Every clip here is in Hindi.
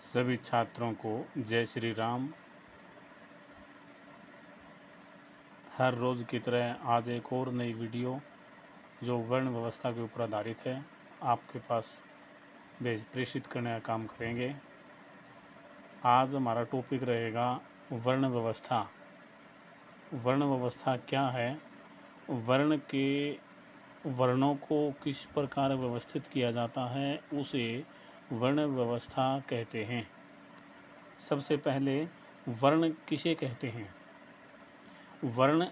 सभी छात्रों को जय श्री राम। हर रोज़ की तरह आज एक और नई वीडियो जो वर्ण व्यवस्था के ऊपर आधारित है आपके पास प्रेषित करने का काम करेंगे। आज हमारा टॉपिक रहेगा वर्ण व्यवस्था। वर्ण व्यवस्था क्या है, वर्णों को किस प्रकार व्यवस्थित किया जाता है, उसे वर्ण व्यवस्था कहते हैं। सबसे पहले वर्ण किसे कहते हैं? वर्ण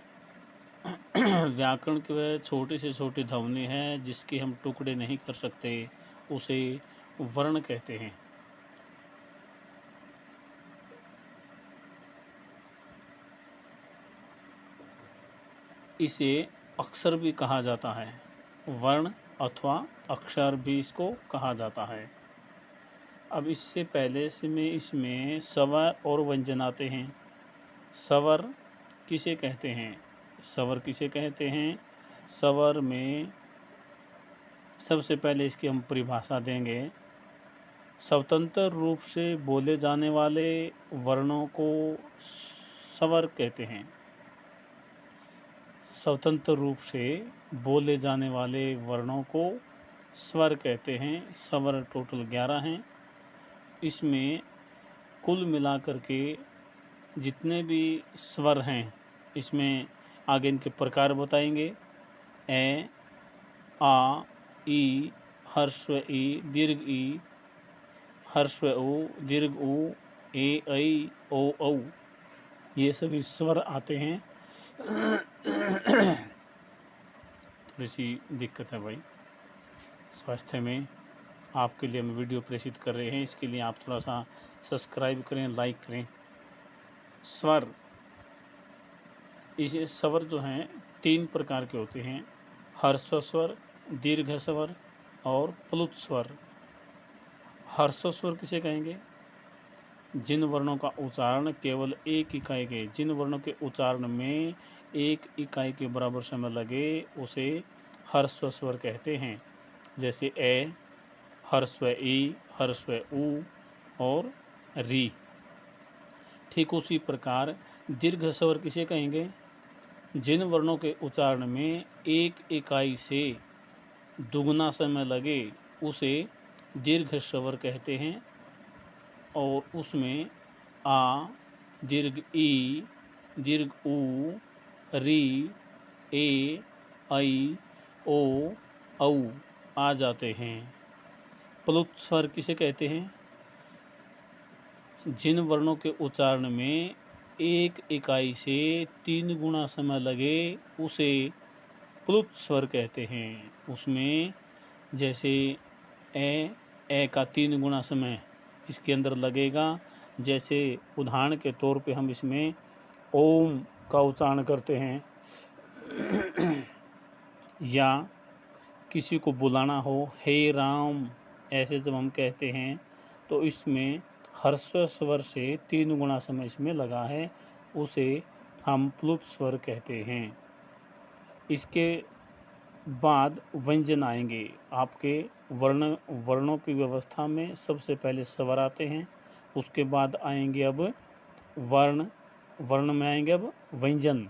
व्याकरण की वह छोटी से छोटी ध्वनि है जिसके हम टुकड़े नहीं कर सकते, उसे वर्ण कहते हैं। इसे अक्षर भी कहा जाता है। वर्ण अथवा अक्षर भी इसको कहा जाता है। अब इससे पहले से इसमें स्वर और व्यंजन आते हैं। स्वर किसे कहते हैं? स्वर किसे कहते हैं? स्वर में सबसे पहले इसकी हम परिभाषा देंगे। स्वतंत्र रूप से बोले जाने वाले वर्णों को स्वर कहते हैं। स्वतंत्र रूप से बोले जाने वाले वर्णों को स्वर कहते हैं। स्वर टोटल 11 हैं। इसमें कुल मिलाकर के जितने भी स्वर हैं, इसमें आगे इनके प्रकार बताएंगे। ए, आ, ई, हर्स्व ई, दीर्घ ई, हर्स्व उ, दीर्घ उ, ए, ऐ, ओ, औ, ये सभी स्वर आते हैं। थोड़ी सी दिक्कत है भाई स्वास्थ्य में। आपके लिए हम वीडियो प्रेषित कर रहे हैं, इसके लिए आप थोड़ा सा सब्सक्राइब करें, लाइक करें। स्वर, इसे स्वर जो हैं 3 प्रकार के होते हैं। हर्स्व स्वर, दीर्घ स्वर और प्लुत स्वर। हर्स्व स्वर किसे कहेंगे? जिन वर्णों का उच्चारण केवल एक इकाई के, जिन वर्णों के उच्चारण में एक इकाई के बराबर समय लगे उसे हर्स्व स्वर कहते हैं। जैसे ए, हर्स्व ई, हर्स्व उ और री। ठीक उसी प्रकार दीर्घ स्वर किसे कहेंगे? जिन वर्णों के उच्चारण में एक इकाई से दुगना समय लगे उसे दीर्घ स्वर कहते हैं। और उसमें आ, दीर्घ ई, दीर्घ उ, री, ए, ऐ, ओ, औ आ जाते हैं। प्लुत स्वर किसे कहते हैं? जिन वर्णों के उच्चारण में एक इकाई से 3 गुना समय लगे उसे प्लुत स्वर कहते हैं। उसमें जैसे ए का 3 गुना समय इसके अंदर लगेगा। जैसे उदाहरण के तौर पे हम इसमें ओम का उच्चारण करते हैं या किसी को बुलाना हो, हे राम, ऐसे जब हम कहते हैं तो इसमें हर्स्व स्वर से 3 गुना समय इसमें लगा है, उसे हम प्लुत स्वर कहते हैं। इसके बाद व्यंजन आएंगे। आपके वर्णों की व्यवस्था में सबसे पहले स्वर आते हैं, उसके बाद आएंगे अब वर्ण में आएंगे अब व्यंजन।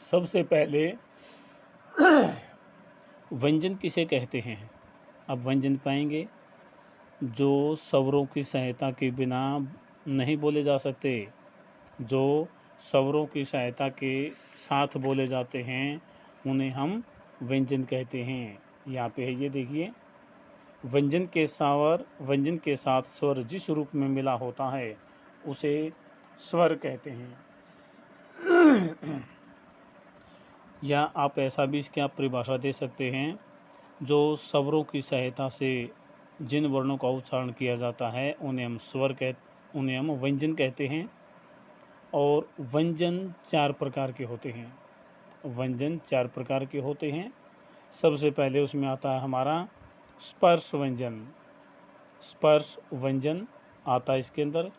सबसे पहले व्यंजन किसे कहते हैं? अब व्यंजन पाएंगे जो स्वरों की सहायता के बिना नहीं बोले जा सकते, जो स्वरों की सहायता के साथ बोले जाते हैं, उन्हें हम व्यंजन कहते हैं। यहाँ पे है ये देखिए, व्यंजन के साथ स्वर जिस रूप में मिला होता है उसे स्वर कहते हैं। या आप ऐसा भी इसकी आप परिभाषा दे सकते हैं, जो स्वरों की सहायता से जिन वर्णों का उच्चारण किया जाता है उन्हें हम व्यंजन कहते हैं। और व्यंजन 4 प्रकार के होते हैं। व्यंजन 4 प्रकार के होते हैं। सबसे पहले उसमें आता है हमारा स्पर्श व्यंजन। स्पर्श व्यंजन आता है इसके अंदर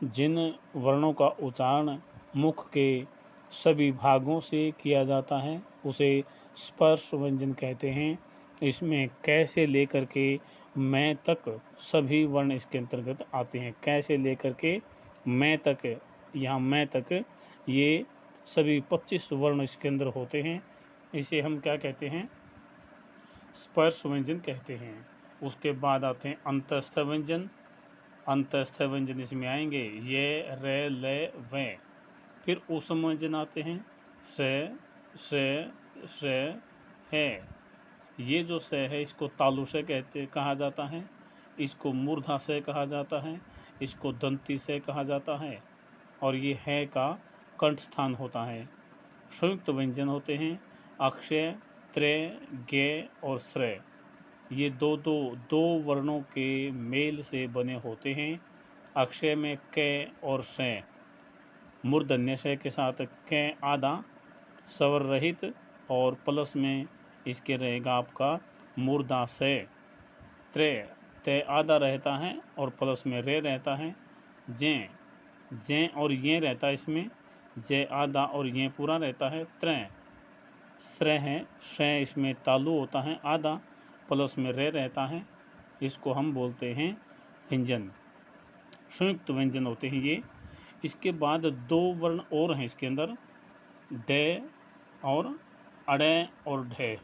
जिन वर्णों का उच्चारण मुख के सभी भागों से किया जाता है उसे स्पर्श व्यंजन कहते हैं। इसमें कै से लेकर के मैं तक सभी वर्ण इसके अंतर्गत आते हैं। कैसे लेकर के मैं तक, यहाँ मैं तक ये सभी 25 वर्ण इसके अंदर होते हैं। इसे हम क्या कहते हैं? स्पर्श व्यंजन कहते हैं। उसके बाद आते हैं अंतस्थ व्यंजन। अंतस्थ व्यंजन इसमें आएंगे ये, रे, ले, वे। फिर ऊष्म व्यंजन आते हैं से, है। ये जो से है इसको तालु से कहा जाता है, इसको मूर्धा से कहा जाता है, इसको दंती से कहा जाता है, और ये है का कंठ स्थान होता है। संयुक्त व्यंजन होते हैं अक्षय, त्रय, गे और श्रय। ये दो वर्णों के मेल से बने होते हैं। अक्षय में क और श, मूर्धन्य श के साथ क आधा स्वर रहित, और प्लस में इसके रहेगा आपका मूर्धा से। त्रय, तय आधा रहता है और प्लस में रे रहता है। जे और ये रहता है इसमें, जे आधा और ये पूरा रहता है। त्रय, श्रय है, श्रय इसमें तालु होता है आधा, प्लस में रे रहता है। इसको हम बोलते हैं व्यंजन, संयुक्त व्यंजन होते हैं ये। इसके बाद दो वर्ण और हैं इसके अंदर, डे और अड़े और ढे।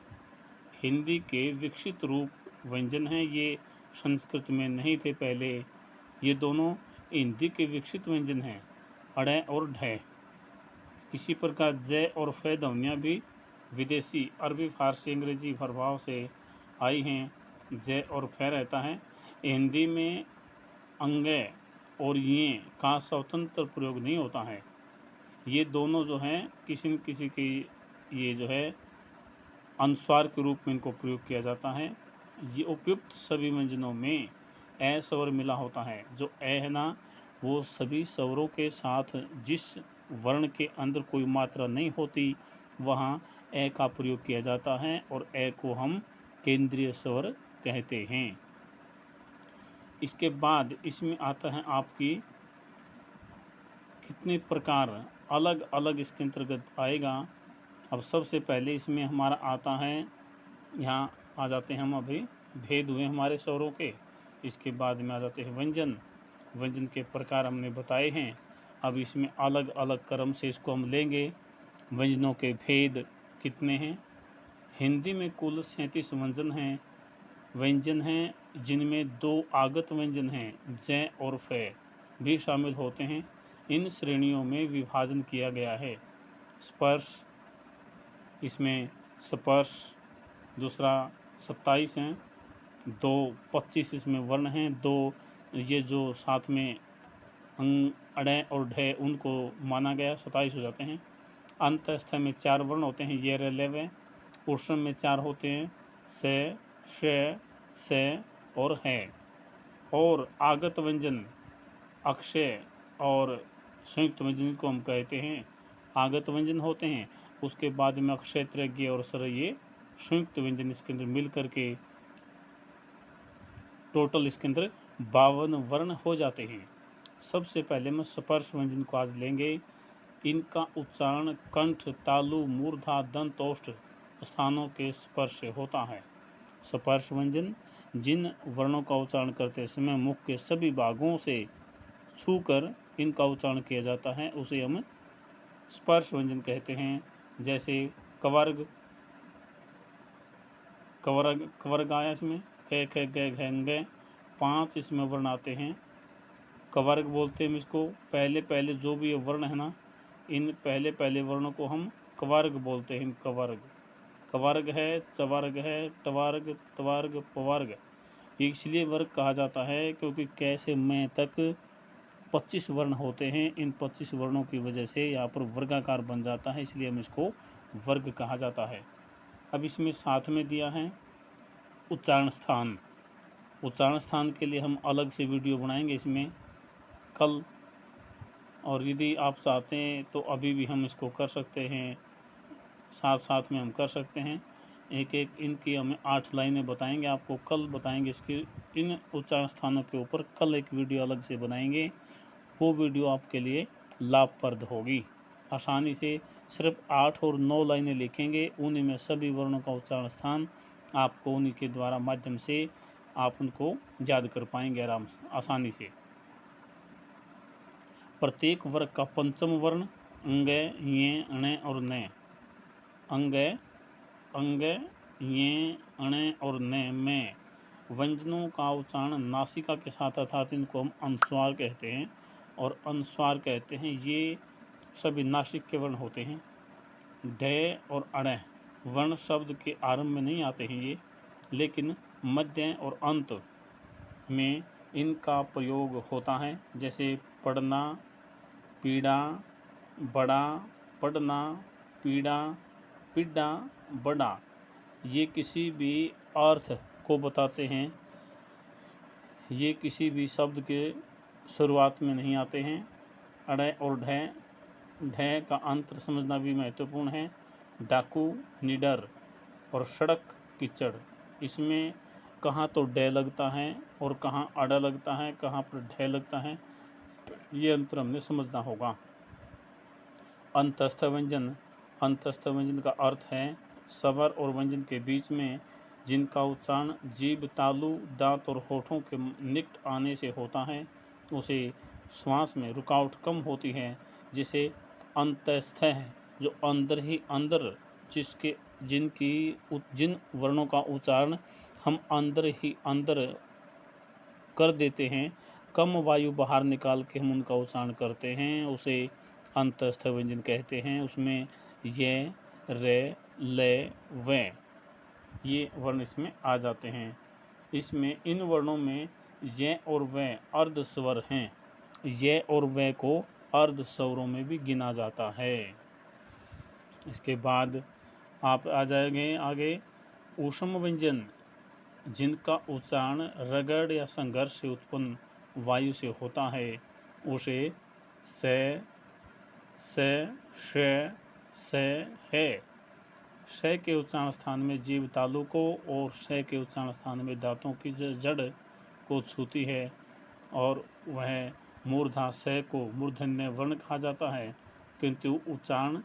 हिंदी के विकसित रूप व्यंजन हैं ये, संस्कृत में नहीं थे पहले। ये दोनों हिंदी के विकसित व्यंजन हैं, अड़े और ढे। इसी प्रकार जय और फे ध्वनियाँ भी विदेशी अरबी, फारसी, अंग्रेजी प्रभाव से आई हैं। जय और फे रहता है। हिंदी में अंगे और ये का स्वतंत्र प्रयोग नहीं होता है। ये दोनों जो हैं किसी न किसी की ये जो है अनुस्वार के रूप में इनको प्रयोग किया जाता है। ये उपयुक्त सभी व्यंजनों में ए स्वर मिला होता है। जो ए है ना, वो सभी स्वरों के साथ जिस वर्ण के अंदर कोई मात्रा नहीं होती वहाँ ए का प्रयोग किया जाता है, और ए को हम केंद्रीय स्वर कहते हैं। इसके बाद इसमें आता है आपकी कितने प्रकार अलग अलग इसके अंतर्गत आएगा। अब सबसे पहले इसमें हमारा आता है, यहाँ आ जाते हैं हम, अभी भेद हुए हमारे स्वरों के। इसके बाद में आ जाते हैं व्यंजन। व्यंजन के प्रकार हमने बताए हैं। अब इसमें अलग अलग क्रम से इसको हम लेंगे। व्यंजनों के भेद कितने हैं? हिंदी में कुल 37 व्यंजन हैं जिनमें 2 आगत व्यंजन हैं, जय और फे भी शामिल होते हैं। इन श्रेणियों में विभाजन किया गया है। स्पर्श, इसमें स्पर्श दूसरा 27 हैं, 2 25 इसमें वर्ण हैं, 2 ये जो साथ में अड़े और ढे उनको माना गया, 27 हो जाते हैं। अंतस्थ में 4 वर्ण होते हैं, ये रे, ले, वे। ऊष्म में 4 होते हैं, से और है। और आगत व्यंजन अक्षय और संयुक्त व्यंजन को हम कहते हैं आगत व्यंजन होते हैं। उसके बाद में अक्षय, त्रय और स्वर ये संयुक्त व्यंजन इसके अंदर मिल करके टोटल इसके अंदर 52 वर्ण हो जाते हैं। सबसे पहले हम स्पर्श व्यंजन को आज लेंगे। इनका उच्चारण कंठ, तालु, मूर्धा, दंत, ओष्ठ स्थानों के स्पर्श से होता है। स्पर्श व्यंजन जिन वर्णों का उच्चारण करते समय मुख के सभी भागों से छूकर इनका उच्चारण किया जाता है उसे हम स्पर्श व्यंजन कहते हैं। जैसे कवर्ग, कवर्ग आया इसमें, क, ख, ग, घ, ङ, 5 इसमें वर्ण आते हैं। कवर्ग बोलते हैं इसको। पहले जो भी ये वर्ण है ना, इन पहले वर्णों को हम कवर्ग बोलते हैं। कवर्ग है, चवर्ग है, टवर्ग, त्वर्ग, पवर्ग। इसलिए वर्ग कहा जाता है क्योंकि कैसे मैं तक 25 वर्ण होते हैं। इन 25 वर्णों की वजह से यहाँ पर वर्गाकार बन जाता है, इसलिए हम इसको वर्ग कहा जाता है। अब इसमें साथ में दिया है उच्चारण स्थान। उच्चारण स्थान के लिए हम अलग से वीडियो बनाएंगे इसमें कल, और यदि आप चाहते हैं तो अभी भी हम इसको कर सकते हैं, साथ में हम कर सकते हैं। एक इनकी हमें 8 लाइनें बताएंगे, आपको कल बताएंगे इसकी इन उच्चारण स्थानों के ऊपर कल एक वीडियो अलग से बनाएंगे। वो वीडियो आपके लिए लाभप्रद होगी। आसानी से सिर्फ 8 और 9 लाइनें लिखेंगे, उन्हीं में सभी वर्णों का उच्चारण स्थान आपको उन्हीं के द्वारा माध्यम से आप उनको याद कर पाएंगे आसानी से। प्रत्येक वर्ग का पंचम वर्ण अंग, ये, अणे और न। अंग, ये, अणे और न में व्यंजनों का उच्चारण नासिका के साथ अर्थात इनको हम अनुस्वार कहते हैं और अनुस्वार कहते हैं। ये सभी नासिक के वर्ण होते हैं। ढ और अण वर्ण शब्द के आरंभ में नहीं आते हैं ये, लेकिन मध्य और अंत में इनका प्रयोग होता है। जैसे पढ़ना, पीड़ा, बड़ा, पढ़ना, पीड़ा, पीड़ा, बड़ा। ये किसी भी अर्थ को बताते हैं। ये किसी भी शब्द के शुरुआत में नहीं आते हैं। अड़ और ढ का अंतर समझना भी महत्वपूर्ण है। डाकू, निडर और सड़क, कीचड़। इसमें कहाँ तो ड लगता है और कहाँ अड़ा लगता है, कहाँ पर ढ लगता है, ये अंतर हमने समझना होगा। अंतस्थ व्यंजन। अंतस्थ व्यंजन का अर्थ है स्वर और व्यंजन के बीच में जिनका उच्चारण जीभ, तालु, दांत और होठों के निकट आने से होता है, उसे श्वास में रुकावट कम होती है, जिसे अंतस्थ है। जो अंदर ही अंदर जिन वर्णों का उच्चारण हम अंदर ही अंदर कर देते हैं, कम वायु बाहर निकाल के हम उनका उच्चारण करते हैं, उसे अंतस्थ व्यंजन कहते हैं। उसमें य, रे, ले, व ये वर्ण इसमें आ जाते हैं। इसमें इन वर्णों में य और व अर्ध स्वर हैं। य और व को अर्ध स्वरों में भी गिना जाता है। इसके बाद आप आ जाएंगे आगे ऊष्म व्यंजन, जिनका उच्चारण रगड़ या संघर्ष से उत्पन्न वायु से होता है, उसे स, श, है। श के उच्चारण स्थान में जीभ तालु को और श के उच्चारण स्थान में दांतों की जड़ को छूती है और वह मूर्धा स को मूर्धन्य वर्ण कहा जाता है, किंतु उच्चारण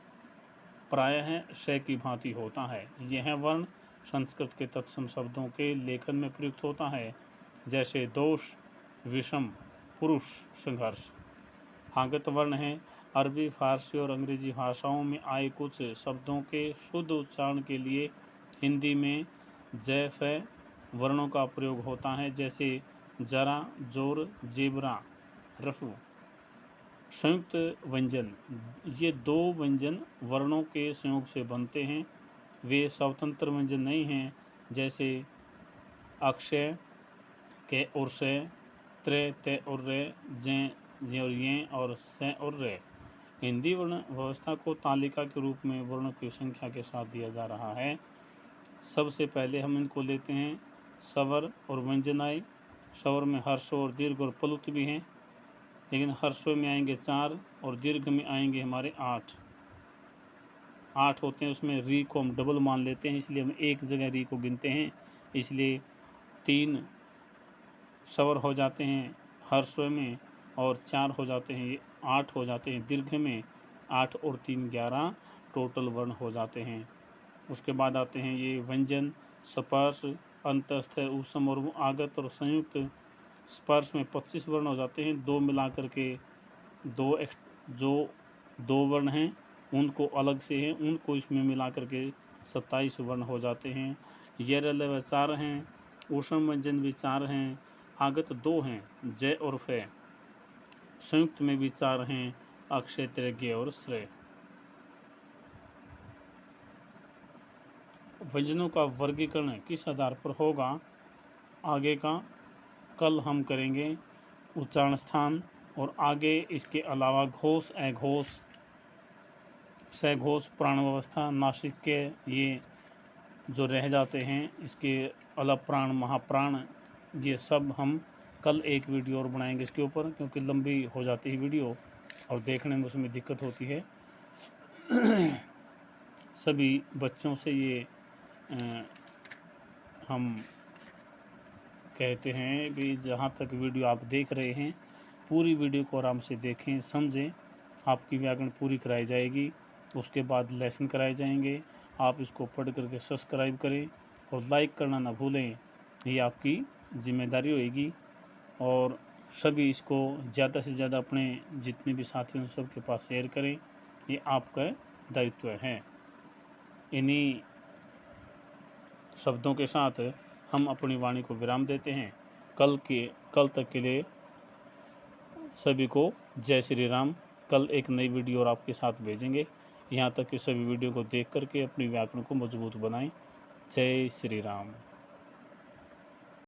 प्रायः श की भांति होता है। यह वर्ण संस्कृत के तत्सम शब्दों के लेखन में प्रयुक्त होता है, जैसे दोष, विषम, पुरुष, संघर्ष। आगत वर्ण है। अरबी, फारसी और अंग्रेजी भाषाओं में आए कुछ शब्दों के शुद्ध उच्चारण के लिए हिंदी में ज, फ वर्णों का प्रयोग होता है, जैसे जरा, जोर, जेबरा, रफू। संयुक्त व्यंजन। ये दो व्यंजन वर्णों के संयोग से बनते हैं, वे स्वतंत्र व्यंजन नहीं हैं, जैसे अक्षय, के और से, त्रे, ते और रे, जे और ये और से और रे। हिंदी वर्ण व्यवस्था को तालिका के रूप में वर्णों की संख्या के साथ दिया जा रहा है। सबसे पहले हम इनको लेते हैं स्वर और व्यंजनाएं। स्वर में हर्ष और दीर्घ और प्लुत भी हैं, लेकिन हर्षों में आएंगे 4 और दीर्घ में आएंगे हमारे 8 होते हैं। उसमें री को हम डबल मान लेते हैं, इसलिए हम एक जगह री को गिनते हैं, इसलिए 3 स्वर हो जाते हैं हर्षों में और 4 हो जाते हैं, 8 हो जाते हैं दीर्घ में। 8 और 3 11 टोटल वर्ण हो जाते हैं। उसके बाद आते हैं ये व्यंजन, स्पर्श, अंतस्थ, ऊष्म और आगत और संयुक्त। स्पर्श में 25 वर्ण हो जाते हैं। 2 मिलाकर के जो 2 वर्ण हैं उनको अलग से हैं, उनको इसमें मिलाकर के 27 वर्ण हो जाते हैं। ये रल 4 हैं, ऊष्म व्यंजन भी 4 हैं, आगत 2 हैं, ज और फ। संयुक्त में भी 4 हैं, अक्षय, गे और श्रेय। व्यंजनों का वर्गीकरण किस आधार पर होगा, आगे का कल हम करेंगे। उच्चारण स्थान और आगे इसके अलावा घोष, अघोष, सघोष, प्राण व्यवस्था, नासिक के ये जो रह जाते हैं, इसके अलग प्राण, महाप्राण, ये सब हम कल एक वीडियो और बनाएंगे इसके ऊपर, क्योंकि लंबी हो जाती है वीडियो और देखने में उसमें दिक्कत होती है। सभी बच्चों से ये हम कहते हैं कि जहाँ तक वीडियो आप देख रहे हैं, पूरी वीडियो को आराम से देखें, समझें। आपकी व्याकरण पूरी कराई जाएगी, उसके बाद लेसन कराए जाएंगे। आप इसको पढ़ करके सब्सक्राइब करें और लाइक करना ना भूलें। ये आपकी जिम्मेदारी होगी और सभी इसको ज़्यादा से ज़्यादा अपने जितने भी साथी हैं सबके पास शेयर करें, ये आपका दायित्व है। इन्हीं शब्दों के साथ हम अपनी वाणी को विराम देते हैं। कल तक के लिए सभी को जय श्री राम। कल एक नई वीडियो और आपके साथ भेजेंगे। यहाँ तक कि सभी वीडियो को देख करके अपनी व्याकरण को मजबूत बनाएं। जय श्री राम।